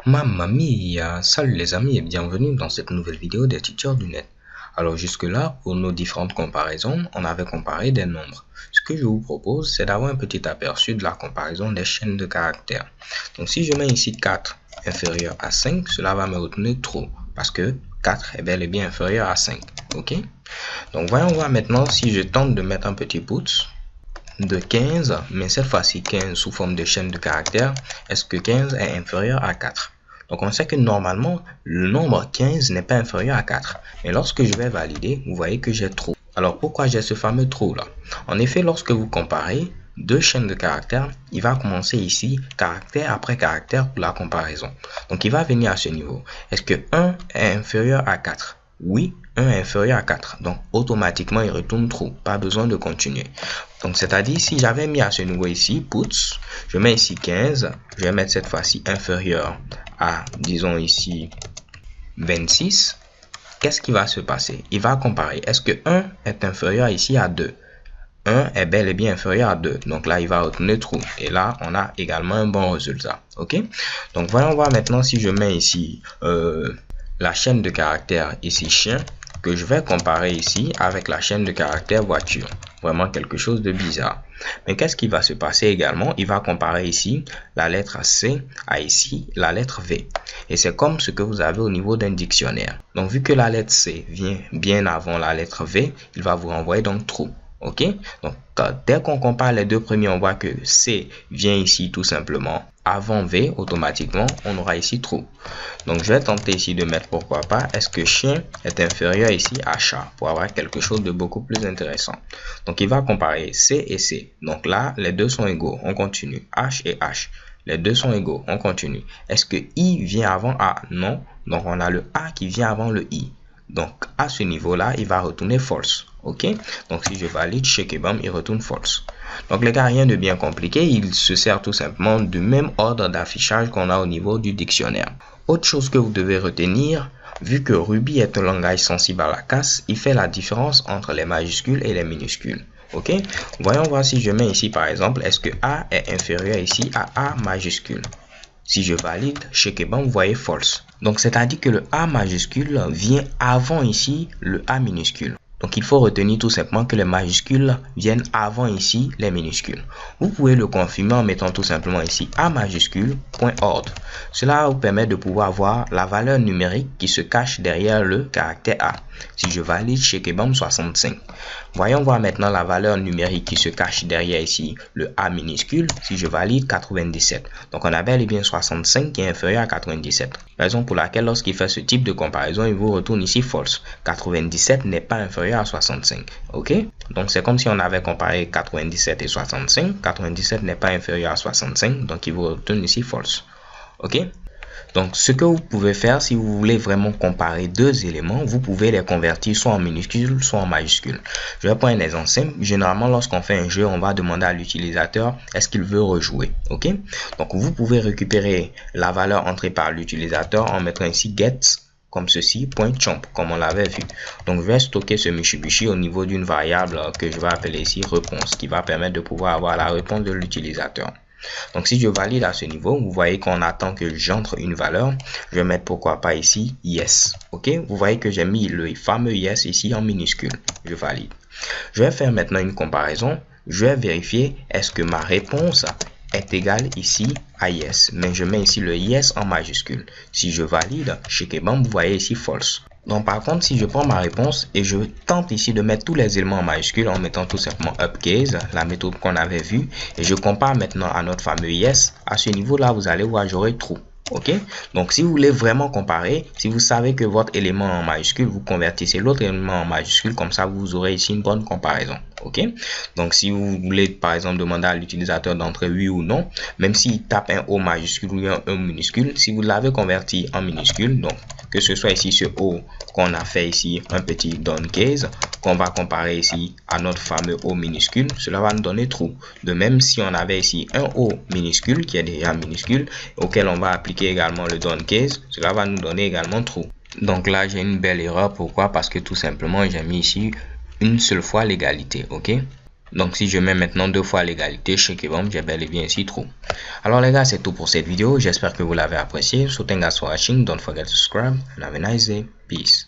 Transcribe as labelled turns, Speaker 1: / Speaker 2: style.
Speaker 1: Mamma mia! Salut les amis et bienvenue dans cette nouvelle vidéo des Teachers du Net. Alors jusque-là, pour nos différentes comparaisons, on avait comparé des nombres. Ce que je vous propose, c'est d'avoir un petit aperçu de la comparaison des chaînes de caractères. Donc si je mets ici 4 inférieur à 5, cela va me retourner true, parce que 4 est bel et bien inférieur à 5. Ok? Donc voyons voir maintenant si je tente de mettre un petit put de 15, mais cette fois-ci 15 sous forme de chaîne de caractères, est-ce que 15 est inférieur à 4? Donc on sait que normalement le nombre 15 n'est pas inférieur à 4, mais lorsque je vais valider, vous voyez que j'ai true. Alors pourquoi j'ai ce fameux true là? En effet, lorsque vous comparez deux chaînes de caractères, il va commencer ici caractère après caractère pour la comparaison. Donc il va venir à ce niveau. Est-ce que 1 est inférieur à 4? Oui, 1 est inférieur à 4. Donc automatiquement il retourne true. Pas besoin de continuer. Donc c'est-à-dire si j'avais mis à ce niveau ici puts, je mets ici 15, je vais mettre cette fois-ci inférieur à, disons ici 26. Qu'est-ce qui va se passer? Il va comparer. Est-ce que 1 est inférieur ici à 2? 1 est bel et bien inférieur à 2. Donc là, il va retourner true. Et là, on a également un bon résultat. OK? Donc, voyons voir maintenant si je mets ici la chaîne de caractères ici chien, que je vais comparer ici avec la chaîne de caractères voiture. Vraiment quelque chose de bizarre. Mais qu'est-ce qui va se passer également? Il va comparer ici la lettre C à ici la lettre V. Et c'est comme ce que vous avez au niveau d'un dictionnaire. Donc, vu que la lettre C vient bien avant la lettre V, il va vous renvoyer donc true. Ok, donc dès qu'on compare les deux premiers, on voit que C vient ici tout simplement avant V, automatiquement on aura ici true. Donc je vais tenter ici de mettre pourquoi pas, est-ce que chien est inférieur ici à chat, pour avoir quelque chose de beaucoup plus intéressant. Donc il va comparer C et C. Donc là les deux sont égaux, on continue. H et H, les deux sont égaux, on continue. Est-ce que I vient avant A? Non, donc on a le A qui vient avant le I. Donc à ce niveau là il va retourner false. Ok, donc si je valide check et bam, il retourne false. Donc les gars, rien de bien compliqué, il se sert tout simplement du même ordre d'affichage qu'on a au niveau du dictionnaire. Autre chose que vous devez retenir, vu que Ruby est un langage sensible à la casse, il fait la différence entre les majuscules et les minuscules. Ok, voyons voir si je mets ici par exemple, est-ce que A est inférieur ici à A majuscule? Si je valide, check et bam, vous voyez false. Donc c'est-à-dire que le A majuscule vient avant ici le A minuscule. Donc il faut retenir tout simplement que les majuscules viennent avant ici les minuscules. Vous pouvez le confirmer en mettant tout simplement ici A majuscule, point ordre. Cela vous permet de pouvoir voir la valeur numérique qui se cache derrière le caractère A. Si je valide, check et bam, 65. Voyons voir maintenant la valeur numérique qui se cache derrière ici le A minuscule. Si je valide, 97. Donc on a bel et bien 65 qui est inférieur à 97. Raison pour laquelle lorsqu'il fait ce type de comparaison, il vous retourne ici false. 97 n'est pas inférieur à 65. Ok, donc c'est comme si on avait comparé 97 et 65. 97 n'est pas inférieur à 65, donc il vous retourne ici false. Ok, donc ce que vous pouvez faire si vous voulez vraiment comparer deux éléments, vous pouvez les convertir soit en minuscules soit en majuscules. Je vais prendre un exemple simple. Généralement lorsqu'on fait un jeu, on va demander à l'utilisateur est-ce qu'il veut rejouer. Ok, donc vous pouvez récupérer la valeur entrée par l'utilisateur en mettant ici get comme ceci, .chomp, comme on l'avait vu. Donc, je vais stocker ce Mitsubishi au niveau d'une variable que je vais appeler ici réponse, qui va permettre de pouvoir avoir la réponse de l'utilisateur. Donc, si je valide à ce niveau, vous voyez qu'on attend que j'entre une valeur. Je vais mettre pourquoi pas ici yes. Ok, vous voyez que j'ai mis le fameux yes ici en minuscule. Je valide. Je vais faire maintenant une comparaison. Je vais vérifier est-ce que ma réponse est égal ici à yes, mais je mets ici le yes en majuscule. Si je valide, check et bam, vous voyez ici false. Donc par contre, si je prends ma réponse et je tente ici de mettre tous les éléments en majuscule en mettant tout simplement upcase, la méthode qu'on avait vue, et je compare maintenant à notre fameux yes, à ce niveau là vous allez voir j'aurai true. Ok, donc si vous voulez vraiment comparer, si vous savez que votre élément en majuscule, vous convertissez l'autre élément en majuscule, comme ça vous aurez ici une bonne comparaison. Ok, donc si vous voulez par exemple demander à l'utilisateur d'entrer oui ou non, même s'il tape un O majuscule ou un E minuscule, si vous l'avez converti en minuscule, donc que ce soit ici ce O qu'on a fait ici un petit downcase qu'on va comparer ici à notre fameux O minuscule, cela va nous donner true. De même, si on avait ici un O minuscule qui est déjà minuscule auquel on va appliquer également le downcase, cela va nous donner également true. Donc là j'ai une belle erreur. Pourquoi? Parce que tout simplement j'ai mis ici une seule fois l'égalité. Ok, Donc si je mets maintenant 2 fois l'égalité, je sais que bon, j'ai bel et bien ici true. Alors les gars, c'est tout pour cette vidéo. J'espère que vous l'avez apprécié. So thanks for watching. Don't forget to subscribe and have a nice day. Peace.